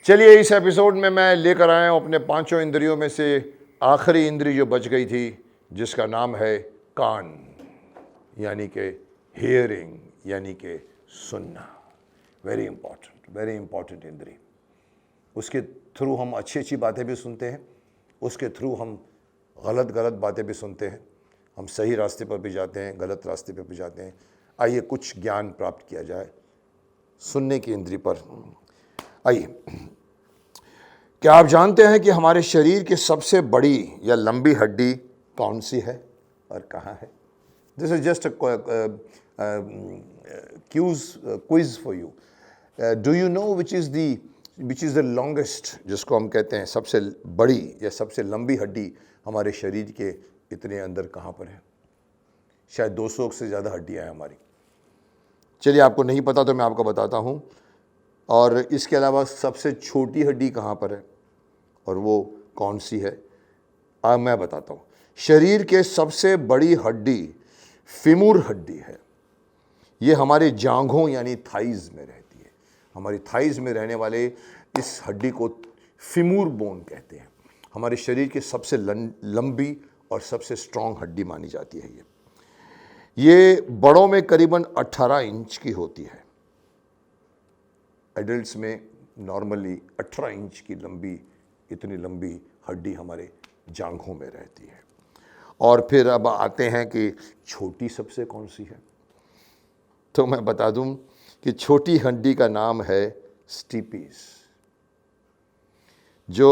चलिए इस एपिसोड में मैं लेकर आया हूँ अपने पांचों इंद्रियों में से आखिरी इंद्री जो बच गई थी, जिसका नाम है कान, यानी कि हियरिंग, यानी कि सुनना। वेरी इंपॉर्टेंट इंद्री। उसके थ्रू हम अच्छी अच्छी बातें भी सुनते हैं, उसके थ्रू हम गलत बातें भी सुनते हैं, हम सही रास्ते पर भी जाते हैं, गलत रास्ते पर भी जाते हैं। आइए कुछ ज्ञान प्राप्त किया जाए सुनने की इंद्री पर। आइए, क्या आप जानते हैं कि हमारे शरीर की सबसे बड़ी या लंबी हड्डी कौन सी है और कहाँ है? This is just quiz for you. Do you know which is the longest, जिसको हम कहते हैं सबसे बड़ी या सबसे लंबी हड्डी हमारे शरीर के इतने अंदर कहाँ पर है? शायद 200 से ज़्यादा हड्डियाँ हैं हमारी। चलिए, आपको नहीं पता तो मैं आपको बताता हूँ। और इसके अलावा सबसे छोटी हड्डी कहाँ पर है और वो कौन सी है? मैं बताता हूँ। शरीर के सबसे बड़ी हड्डी फीमूर हड्डी है। ये हमारे जांघों यानी थाइज में रहती है। हमारी थाइज में रहने वाले इस हड्डी को फीमूर बोन कहते हैं। हमारे शरीर की सबसे लंबी और सबसे स्ट्रॉन्ग हड्डी मानी जाती है। ये बड़ों में करीबन 18 इंच की होती है। एडल्ट्स में नॉर्मली 18 इंच की इतनी लंबी हड्डी हमारे जांघों में रहती है। और फिर अब आते हैं कि छोटी सबसे कौन सी है? तो मैं बता दूं कि छोटी हड्डी का नाम है स्टीपीज, जो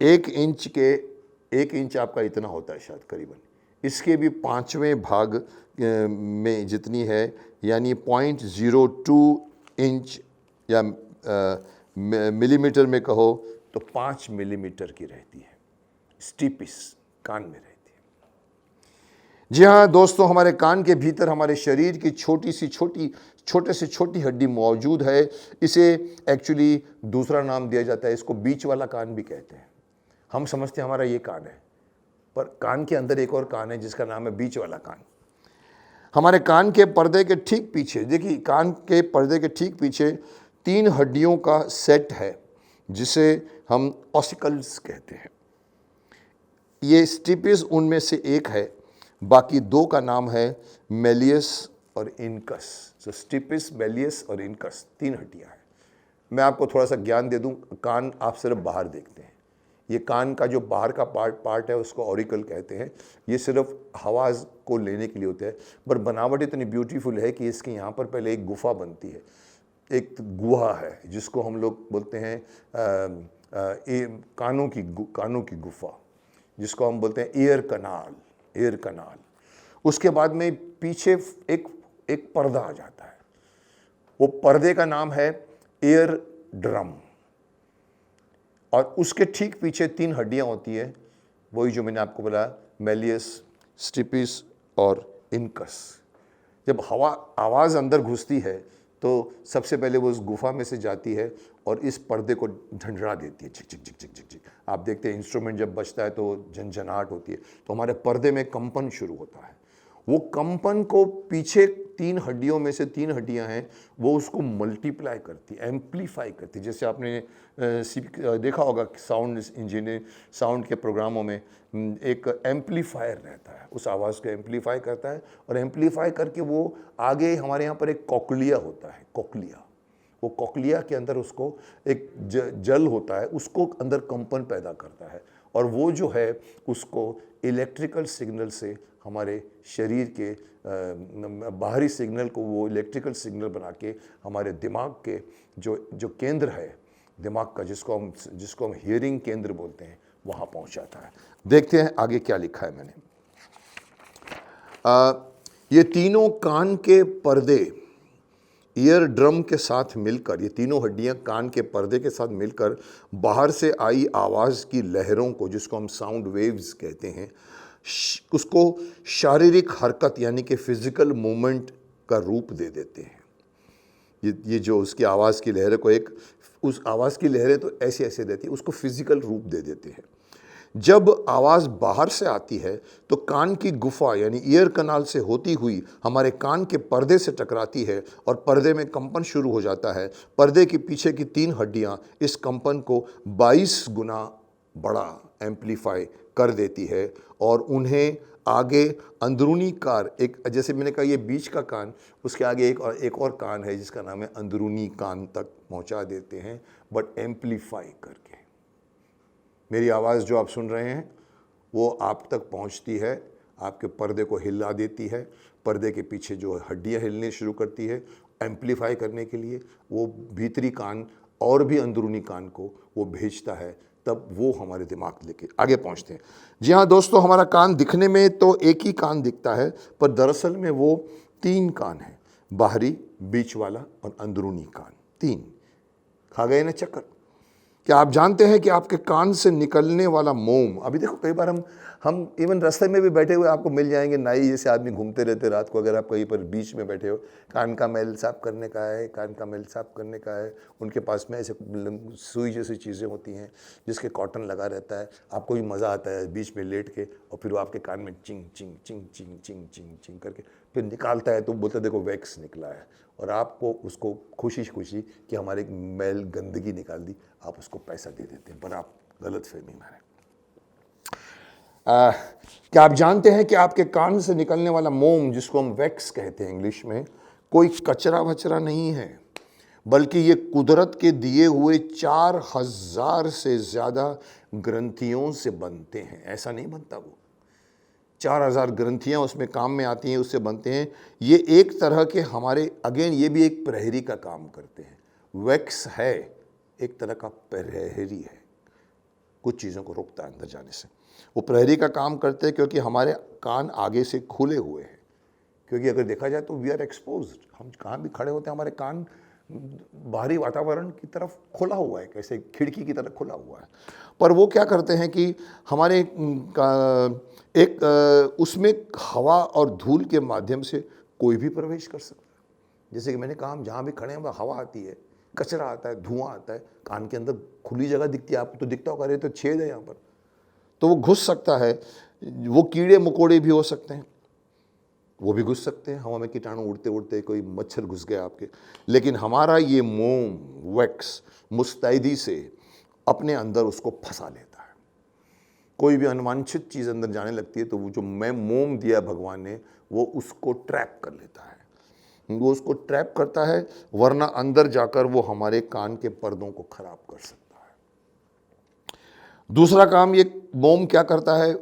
1 इंच आपका इतना होता है शायद करीबन। इसके भी 5वें भाग में जितनी है, यानी 0.02 इंच या मिलीमीटर में कहो तो 5 मिलीमीटर की रहती है। स्टीपिस कान में रहती है। जी हाँ दोस्तों, हमारे कान के भीतर हमारे शरीर की छोटे से छोटी हड्डी मौजूद है। इसे एक्चुअली दूसरा नाम दिया जाता है, इसको बीच वाला कान भी कहते हैं। हम समझते हैं हमारा ये कान है, पर कान के अंदर एक और कान है जिसका नाम है बीच वाला कान। हमारे कान के पर्दे के ठीक पीछे, देखिए, कान के पर्दे के ठीक पीछे 3 हड्डियों का सेट है जिसे हम ऑसिकल्स कहते हैं। ये स्टीपिस उनमें से एक है। बाकी 2 का नाम है मेलियस और इनकस। तो स्टीपिस, मेलियस और इनकस 3 हड्डियां हैं। मैं आपको थोड़ा सा ज्ञान दे दूं। कान आप सिर्फ बाहर देखते हैं। ये कान का जो बाहर का पार्ट है उसको ऑरिकल कहते हैं। ये सिर्फ आवाज़ को लेने के लिए होता है, पर बनावट इतनी ब्यूटीफुल है कि इसके यहाँ पर पहले एक गुफा बनती है, एक गुहा है जिसको हम लोग बोलते हैं कानों की गुफा, जिसको हम बोलते हैं एयर कनाल। उसके बाद में पीछे एक पर्दा आ जाता है। वो पर्दे का नाम है एयर ड्रम। और उसके ठीक पीछे 3 हड्डियां होती है, वही जो मैंने आपको बोला, मेलियस, स्टीपिस और इनकस। जब आवाज़ अंदर घुसती है तो सबसे पहले वो उस गुफा में से जाती है और इस पर्दे को झंझना देती है, झिक झिक झिक झिक झिक। आप देखते हैं इंस्ट्रूमेंट जब बजता है तो झंझनाहट होती है, तो हमारे पर्दे में कंपन शुरू होता है। वो कंपन को पीछे 3 हड्डियों में से 3 हड्डियां हैं, वो उसको मल्टीप्लाई करती, एम्पलीफाई करती। जैसे आपने देखा होगा साउंड इंजीनियर, साउंड के प्रोग्रामों में एक एम्पलीफायर रहता है, उस आवाज़ को एम्पलीफाई करता है और एम्पलीफाई करके वो आगे हमारे यहाँ पर एक कोक्लिया होता है, कोक्लिया। वो कोक्लिया के अंदर उसको एक जल होता है, उसको अंदर कंपन पैदा करता है और वो जो है उसको इलेक्ट्रिकल सिग्नल से हमारे शरीर के बाहरी सिग्नल को वो इलेक्ट्रिकल सिग्नल बना के हमारे दिमाग के जो केंद्र है दिमाग का, जिसको हम हियरिंग केंद्र बोलते हैं, वहाँ पहुँचाता है। देखते हैं आगे क्या लिखा है मैंने। ये तीनों कान के पर्दे ईयर ड्रम के साथ मिलकर, ये तीनों हड्डियां कान के पर्दे के साथ मिलकर बाहर से आई आवाज़ की लहरों को, जिसको हम साउंड वेव्स कहते हैं, उसको शारीरिक हरकत यानी कि फिजिकल मूवमेंट का रूप दे देते हैं। ये जो उसकी आवाज़ की लहरें को उस आवाज़ की लहरें तो ऐसे रहती है, उसको फिजिकल रूप दे देते हैं। जब आवाज़ बाहर से आती है तो कान की गुफा यानी ईयर कनाल से होती हुई हमारे कान के पर्दे से टकराती है और पर्दे में कंपन शुरू हो जाता है। पर्दे के पीछे की 3 हड्डियां इस कंपन को 22 गुना बड़ा एम्पलीफाई कर देती है और उन्हें आगे अंदरूनी कार, एक जैसे मैंने कहा ये बीच का कान, उसके आगे एक और कान है जिसका नाम है अंदरूनी कान तक पहुंचा देते हैं, बट एम्पलीफाई करके। मेरी आवाज़ जो आप सुन रहे हैं वो आप तक पहुंचती है, आपके पर्दे को हिला देती है, पर्दे के पीछे जो हड्डियां हिलने शुरू करती है एम्पलीफाई करने के लिए, वो भीतरी कान और भी अंदरूनी कान को वो भेजता है, तब वो हमारे दिमाग लेके आगे पहुंचते हैं। जी हाँ दोस्तों, हमारा कान दिखने में तो एक ही कान दिखता है, पर दरअसल में वो 3 कान है, बाहरी, बीच वाला और अंदरूनी कान। 3 खा गए ना चक्कर। क्या आप जानते हैं कि आपके कान से निकलने वाला मोम, अभी देखो कई बार हम इवन रास्ते में भी बैठे हुए आपको मिल जाएंगे, नाई जैसे आदमी घूमते रहते रात को, अगर आप कहीं पर बीच में बैठे हो, कान का मैल साफ करने का है, कान का मैल साफ करने का है, उनके पास में ऐसे सुई जैसी चीज़ें होती हैं जिसके कॉटन लगा रहता है, आपको भी मज़ा आता है बीच में लेट के, और फिर वो आपके कान में चिंग चिंग चिंग चिंग चिंग चिंग चिंग करके फिर निकालता है, तो बोलता है देखो वैक्स निकला है, और आपको उसको खुशी खुशी कि हमारे मैल गंदगी निकाल दी, आप उसको पैसा दे देते हैं, पर आप गलत फहमी में हैं। क्या आप जानते हैं कि आपके कान से निकलने वाला मोम, जिसको हम वैक्स कहते हैं इंग्लिश में, कोई कचरा वचरा नहीं है, बल्कि ये कुदरत के दिए हुए 4000 से ज़्यादा ग्रंथियों से बनते हैं। ऐसा नहीं बनता, वो 4000 ग्रंथियाँ उसमें काम में आती हैं, उससे बनते हैं। ये एक तरह के हमारे, अगेन ये भी एक प्रहरी का काम करते हैं। वैक्स है एक तरह का प्रहरी है, कुछ चीज़ों को रोकता है अंदर जाने से। वो प्रहरी का काम करते हैं क्योंकि हमारे कान आगे से खुले हुए हैं, क्योंकि अगर देखा जाए तो वी आर एक्सपोज्ड, हम कहाँ भी खड़े होते हैं हमारे कान बाहरी वातावरण की तरफ खुला हुआ है, कैसे खिड़की की तरह खुला हुआ है। पर वो क्या करते हैं कि हमारे उसमें हवा और धूल के माध्यम से कोई भी प्रवेश कर सकता है। जैसे कि मैंने कहा, हम जहाँ भी खड़े हैं वहाँ हवा आती है, कचरा आता है, धुआं आता है, कान के अंदर खुली जगह दिखती है, आपको तो दिखता होगा, तो छेद है यहाँ पर, तो वो घुस सकता है। वो कीड़े मकोड़े भी हो सकते हैं, वो भी घुस सकते हैं, हवा में कीटाणु उड़ते उड़ते कोई मच्छर घुस गया आपके। लेकिन हमारा ये मोम वैक्स मुस्तैदी से अपने अंदर उसको फंसा लेता है। कोई भी अनवांछित चीज़ अंदर जाने लगती है तो वो जो मैं मोम दिया भगवान ने, वो उसको ट्रैप कर लेता है, वो उसको ट्रैप करता है, वरना अंदर जाकर वो हमारे कान के पर्दों को खराब कर सकता है। दूसरा काम ये मोम क्या करता है,